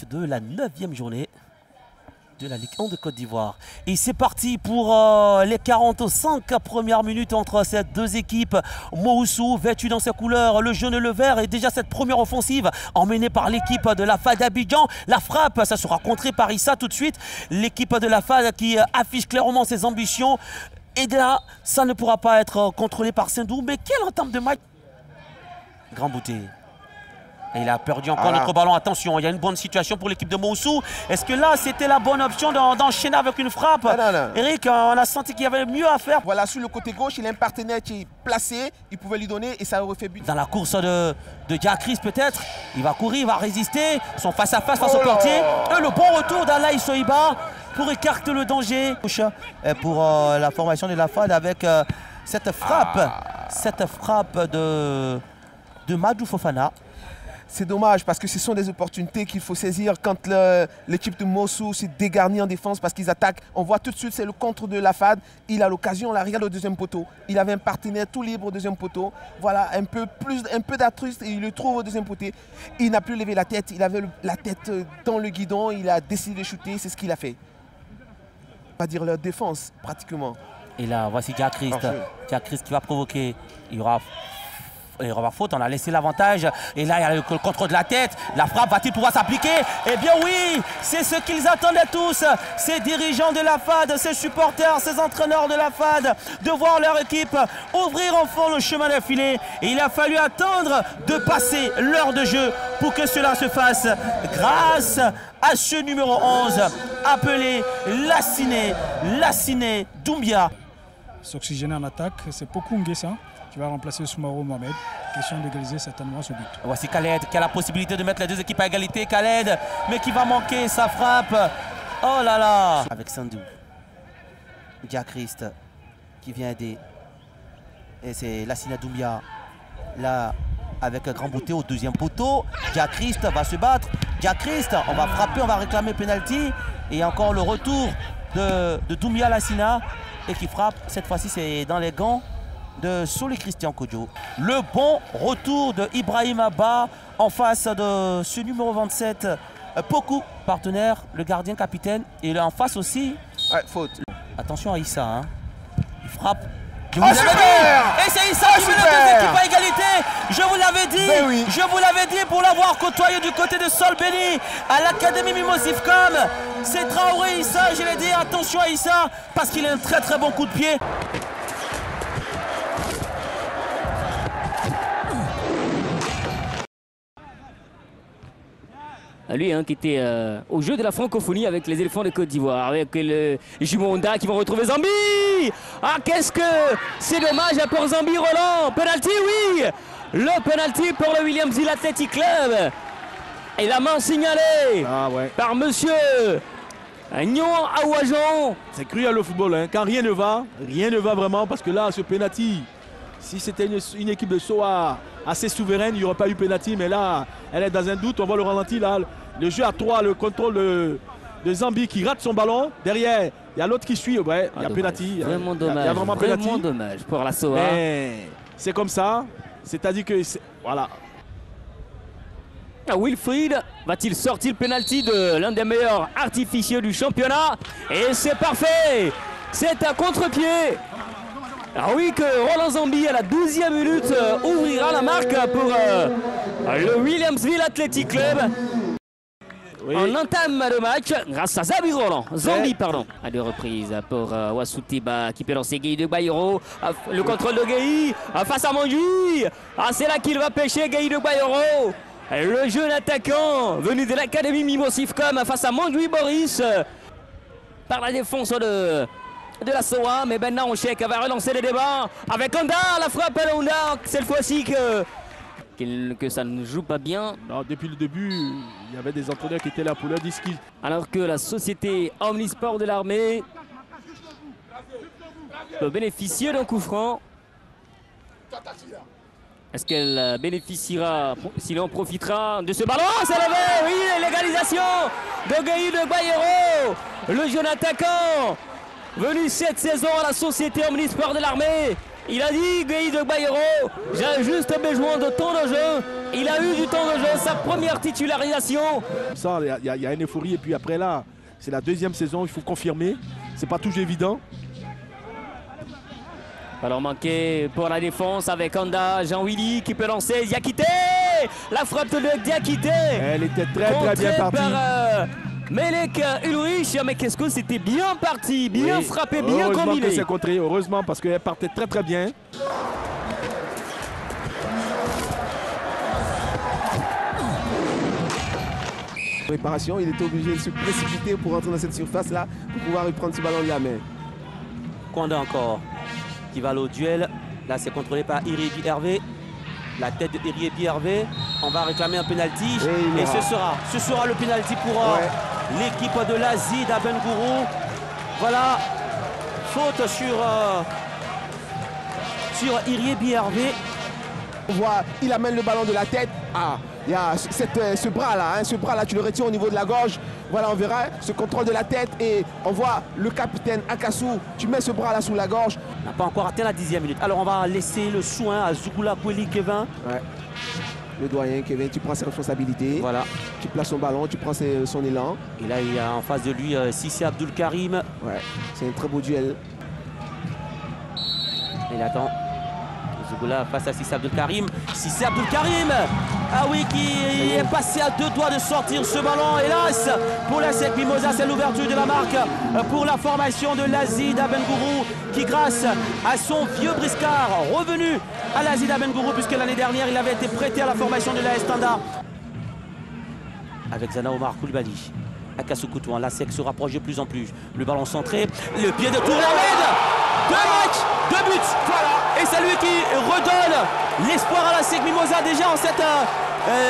match de la 9e journée de la Ligue 1 de Côte d'Ivoire. Et c'est parti pour les 45 premières minutes entre ces deux équipes. Moussou, vêtu dans ses couleurs, le jaune et le vert. Et déjà cette première offensive emmenée par l'équipe de la FAD d'Abidjan. La frappe, ça sera contré par Issa tout de suite. L'équipe de la FAD qui affiche clairement ses ambitions. Et là, ça ne pourra pas être contrôlé par Sindou. Mais quelle entame de match! Grand bouté. Et il a perdu encore notre ballon. Attention, il y a une bonne situation pour l'équipe de Moussou. Est-ce que là, c'était la bonne option d'enchaîner avec une frappe? Non. Eric, on a senti qu'il y avait mieux à faire. Voilà, sur le côté gauche, il a un partenaire qui est placé. Il pouvait lui donner et ça aurait fait but. Dans la course de Diakris peut-être. Il va courir, il va résister. Son face-à-face face au portier. Et le bon retour d'Alaï Soiba pour écarter le danger. Pour la formation de la FAD avec cette frappe de Madou Fofana. C'est dommage parce que ce sont des opportunités qu'il faut saisir quand l'équipe de Moussou s'est dégarnie en défense parce qu'ils attaquent. On voit tout de suite, c'est le contre de la FAD. Il a l'occasion, là, regarde au deuxième poteau. Il avait un partenaire tout libre au deuxième poteau. Voilà, un peu d'altruisme et il le trouve au deuxième poteau. Il n'a plus levé la tête, il avait la tête dans le guidon, il a décidé de shooter, c'est ce qu'il a fait. On va dire leur défense, pratiquement. Et là, voici Diakris. Diakris qui va provoquer. Il y aura faute, on a laissé l'avantage. Et là, il y a le contrôle de la tête. La frappe va-t-il pouvoir s'appliquer? Eh bien oui, c'est ce qu'ils attendaient tous. Ces dirigeants de la FAD, ces supporters, ces entraîneurs de la FAD, de voir leur équipe ouvrir enfin le chemin des filets. Et il a fallu attendre de passer l'heure de jeu pour que cela se fasse grâce à ce numéro 11 appelé Lassiné Doumbia. S'oxygéner en attaque, c'est Pokou Nguessa qui va remplacer Soumaro Mohamed. Question d'égaliser certainement ce but. Voici Khaled qui a la possibilité de mettre les deux équipes à égalité. Khaled, mais qui va manquer sa frappe. Oh là là! Avec Sandou. Diakris qui vient aider. Et c'est Lassina Doumbia. Là, avec un grand bouté au deuxième poteau. Diakris va se battre. Diakris, on va frapper, on va réclamer penalty. Et encore le retour de Doumbia Lassina. Et qui frappe. Cette fois-ci, c'est dans les gants de Soli Christian Kodjo. Le bon retour de Ibrahim Abba en face de ce numéro 27, Pokou, partenaire, le gardien capitaine. Et en face aussi, faute. Attention à Issa, hein. Il frappe. Je vous l'avais dit. Et c'est Issa qui met les deux équipes à égalité. Je vous l'avais dit. Ben oui. Je vous l'avais dit pour l'avoir côtoyé du côté de Sol Béni à l'Académie Mimosifcom. C'est Traoré Issa, je l'ai dit. Attention à Issa parce qu'il a un très très bon coup de pied. Lui qui était au jeu de la francophonie avec les éléphants de Côte d'Ivoire, avec le Jumonda qui vont retrouver Zambi. Ah, qu'est-ce que c'est dommage pour Zambi Roland. Penalty, oui. Le penalty pour le Williams Hill Athletic Club. Et la main signalée par monsieur Nyon Aouajon. C'est cruel le football, hein. Quand rien ne va vraiment parce que là, ce penalty, si c'était une équipe de Soa assez souveraine, il n'y aurait pas eu penalty, mais là, elle est dans un doute. On voit le ralenti là. Le jeu à 3, le contrôle de Zambi qui rate son ballon. Derrière, il y a l'autre qui suit. Ouais, il y a penalty. Vraiment dommage. Il y a vraiment penalty. Vraiment dommage pour la Soa. C'est comme ça. C'est-à-dire que voilà. Wilfried va-t-il sortir le penalty de l'un des meilleurs artificiers du championnat? Et c'est parfait. C'est un contre-pied. Ah oui, que Roland Zambi à la 12e minute ouvrira la marque pour le Williamsville Athletic Club. Oui. On entame le match grâce à Zambi, pardon. À deux reprises pour Wassoutiba qui peut lancer Guy de Bayero. Le contrôle de Guy face à Mandjoui. Ah, c'est là qu'il va pêcher Guy de Bayero. Le jeune attaquant venu de l'Académie Mimosifcom face à Mandjoui Boris. Par la défense de la SOA, mais maintenant on check va relancer les débats avec Honda, la frappe à Honda, cette fois-ci que ça ne joue pas bien. Non, depuis le début, il y avait des entraîneurs qui étaient là pour leur dire ce qu'ils... Alors que la société Omnisport de l'armée peut bénéficier d'un coup franc. Est-ce qu'elle bénéficiera, s'il en profitera de ce ballon? C'est levé, oui, l'égalisation de Guy de Bayero, le jeune attaquant venu cette saison à la société Omnisport de l'armée. Il a dit, Gueye de Bayero, j'ai juste besoin de temps de jeu. Il a eu du temps de jeu, sa première titularisation. Ça, il y a une euphorie et puis après là, c'est la deuxième saison, il faut confirmer. C'est pas toujours évident. Alors manqué pour la défense avec Anda, Jean-Willy qui peut lancer, Diakité. La frappe de Diakité. Elle était très bien partie. Par, Melek Ulrich, mais qu'est-ce que c'était bien parti, bien frappé, bien combiné. Heureusement que c'est contré, heureusement parce qu'elle partait très bien. Réparation, il était obligé de se précipiter pour rentrer dans cette surface-là pour pouvoir reprendre ce ballon de la main. Kwanda encore qui va aller au duel. Là, c'est contrôlé par Iribi Hervé. La tête de Iribi Hervé. On va réclamer un penalty. Et ce sera le penalty pour l'équipe de l'Asie d'Abengourou. Voilà. Faute sur Iribi Hervé. On voit, il amène le ballon de la tête. Ah, il y a ce bras-là. Ce bras-là, tu le retires au niveau de la gorge. Voilà, on verra ce contrôle de la tête. Et on voit le capitaine Akassou. Tu mets ce bras-là sous la gorge. On n'a pas encore atteint la 10e minute. Alors, on va laisser le soin à Zougoula Kweli Kevin. Ouais. Le doyen Kevin, tu prends ses responsabilités. Voilà. Tu places son ballon, tu prends son élan. Et là, il y a en face de lui Sissé Abdul Karim. Ouais, c'est un très beau duel. Il attend. Zougoula face à Sissé Abdul Karim. Sissé Abdul Karim, ah oui, qui est passé à 2 doigts de sortir ce ballon. Hélas, pour la SEC Mimosa, c'est l'ouverture de la marque pour la formation de l'Asie d'Abengourou, qui grâce à son vieux briscard, revenu à l'Asie d'Abengourou, puisque l'année dernière, il avait été prêté à la formation de la Standard. Avec Zana Omar Koulibaly. Akassou Koutouan, la SEC se rapproche de plus en plus. Le ballon centré, le pied de Touré Ahmed. 2 matchs, 2 buts, voilà. Et c'est lui qui redonne l'espoir à la SEC Mimosa déjà en cette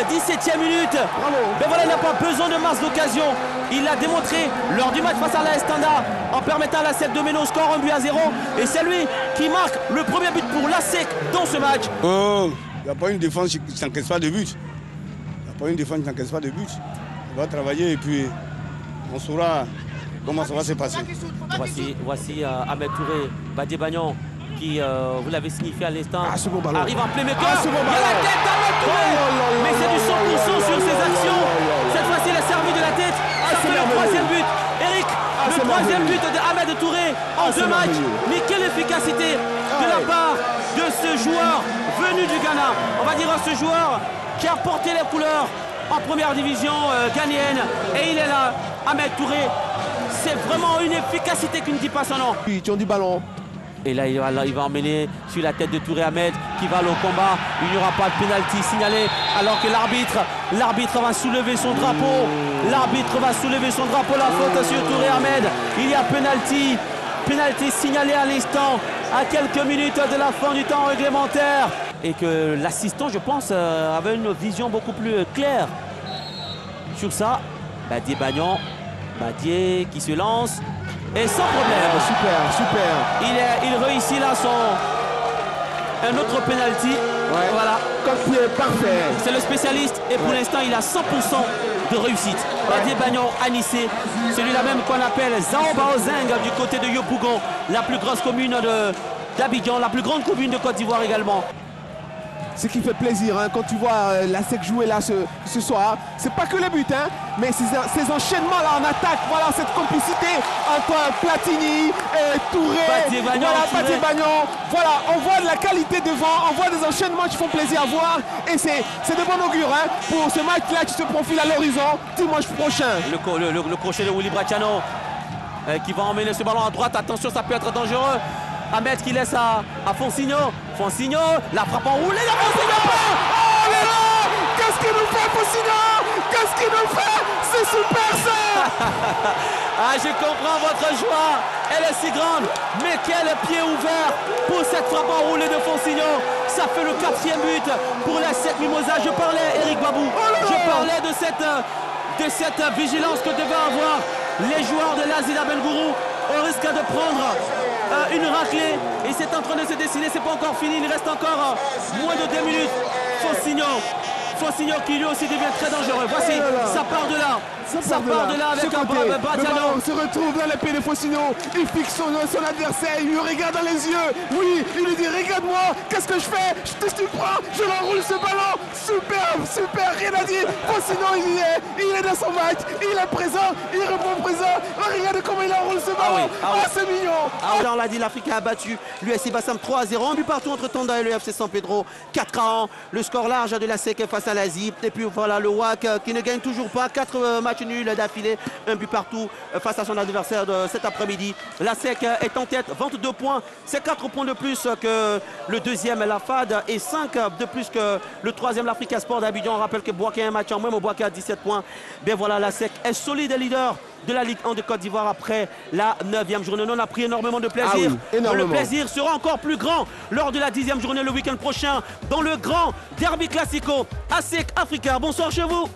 17e minute. Bravo. Mais voilà, il n'a pas besoin de masse d'occasion. Il l'a démontré lors du match face à la Standard en permettant à la SEC de mener au score 1-0. Et c'est lui qui marque le premier but pour la SEC dans ce match. Il n'y a pas une défense qui n'encaisse pas de but. Il n'y a pas une défense qui n'encaisse pas de but. On va travailler et puis on saura comment ça va se passer. Voici Ahmed Touré, Badie Bagnon, qui, vous l'avez signifié à l'instant, arrive en playmaker. Il y a la tête d'Ahmed Touré, mais c'est du 100% sur ses actions. Cette fois-ci, il a servi de la tête. Ça fait le 3e but. Eric, le 3e but d'Ahmed Touré en 2 matchs. Mais quelle efficacité de la part de ce joueur venu du Ghana. On va dire ce joueur qui a porté les couleurs en première division ghanéenne. Et il est là, Ahmed Touré. C'est vraiment une efficacité qui ne dit pas son nom. Puis tu as du ballon. Et là, il va emmener sur la tête de Touré Ahmed qui va au combat. Il n'y aura pas de pénalty signalé alors que l'arbitre va soulever son drapeau. L'arbitre va soulever son drapeau. La faute sur Touré Ahmed. Il y a pénalty. Pénalty signalé à l'instant, à quelques minutes de la fin du temps réglementaire. Et que l'assistant, je pense, avait une vision beaucoup plus claire sur ça. Badie Bagnon. Badie qui se lance. Et sans problème. Super. Il réussit là un autre penalty. Ouais. Voilà. Comme pied parfait. C'est le spécialiste et pour l'instant il a 100% de réussite. Badie Bagnon Anissé, celui-là même qu'on appelle Zao Baozeng du côté de Yopougon, la plus grosse commune d'Abidjan, la plus grande commune de Côte d'Ivoire également. Ce qui fait plaisir quand tu vois la SEC jouer là ce soir, c'est pas que les buts, mais ces enchaînements là en attaque, voilà cette complicité entre Platini et Touré, Badie Bagnon, voilà, on voit de la qualité devant, on voit des enchaînements qui font plaisir à voir et c'est de bon augure pour ce match là qui se profile à l'horizon dimanche prochain. Le crochet de Willy Bracciano qui va emmener ce ballon à droite, attention ça peut être dangereux. Ahmed qui laisse à Fonsigno. Fonsigno, la frappe en roulé, la Fonsigno. Oh là là, qu'est-ce qu'il nous fait Fonsigno? Qu'est-ce qu'il nous fait? C'est super ça. Ah, je comprends votre joie. Elle est si grande. Mais quel pied ouvert pour cette frappe enroulée de Fonsigno. Ça fait le 4e but pour la SEC Mimosa. Je parlais, Eric Babou. Je parlais de cette vigilance que devaient avoir les joueurs de l'Asie d'Abengourou au risque de prendre une raclée. Et c'est en train de se dessiner. C'est pas encore fini. Il reste encore moins de 2 minutes. Fossigno qui lui aussi devient très dangereux. Voici, ça part de là. Ça part de là avec un Bradiano. On se retrouve dans les pieds de Fossigno. Il fixe son adversaire, il lui regarde dans les yeux. Oui, il lui dit regarde-moi, qu'est-ce que je fais? Je te surprends, je l'enroule ce ballon. Super, rien à dire. Fossigno, il est dans son match, il est présent, il répond présent. Regardez comment il enroule ce ballon. C'est mignon. On l'a dit, l'Africain a battu l'USC Bassam 3-0. Un but partout entre Tanda et le FC San Pedro. 4-1. Le score large de la SEC face à l'Asie. Et puis voilà le WAC qui ne gagne toujours pas. 4 matchs nuls d'affilée. Un but partout face à son adversaire de cet après-midi. La SEC est en tête, 22 points. C'est 4 points de plus que le deuxième, la FAD, et 5 de plus que le troisième, l'Africa Sport d'Abidjan. On rappelle que Boaké a un match en moins, mais Boaké a 17 points. Bien voilà, la SEC est solide leader de la Ligue 1 de Côte d'Ivoire après la 9e journée. On a pris énormément de plaisir. Mais le plaisir sera encore plus grand lors de la 10e journée le week-end prochain dans le grand Derby Classico ASEC Africa. Bonsoir chez vous.